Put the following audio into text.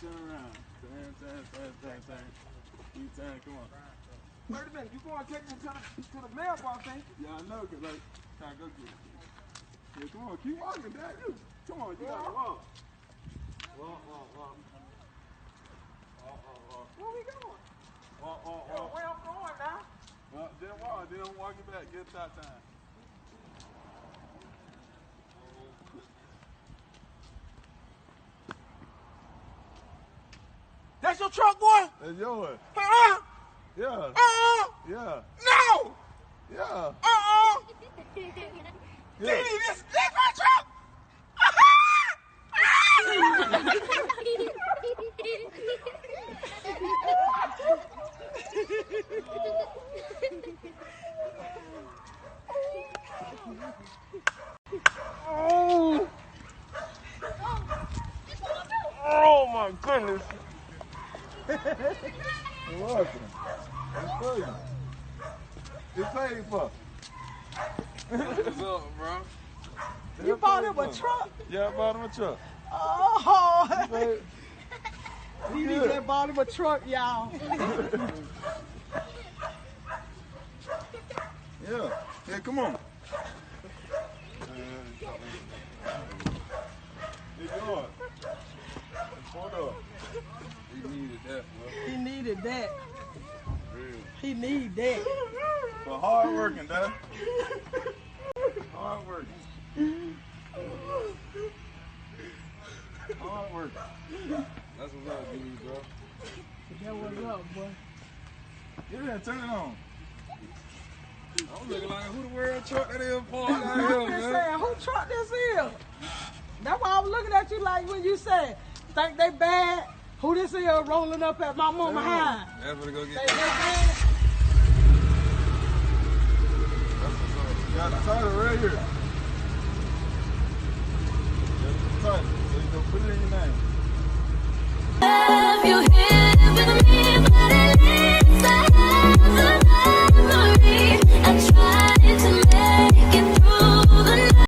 Turn around. Turn. Keep turning, come on. Wait a minute, you going to take me to the mailbox, ain't you? Yeah, I know, cause like, trying to go get it. Yeah, come on, keep walking, Dad. Come on, you gotta walk. Walk. Where we going? Walk. Where I'm going now? Well, then walk. Then I'm walking back. Get top time. That's your truck, boy? That's yours. Yeah. Yeah. No! Yeah. This my truck? Oh my goodness. You're welcome. It's for you. It's paid for. What's up, bro? You bought him a truck? Yeah, I bought him a truck. Oh! He just bought him a truck, y'all. Yeah, come on. It's yours. It's $4. He needed that, bro. He needed that. Real. He need that. For hard working, Dad. Hard working. Hard working. That's what's up, dude, bro. That what's up, boy. Get in there, turn it on. I'm looking like who the world truck that is for out here, I'm just man. saying, who truck this is? That's why I was looking at you like when you said, think they bad? Who this is rolling up at my mama house? That's what to go get. Think they bad? That's what's up. You got the title right here.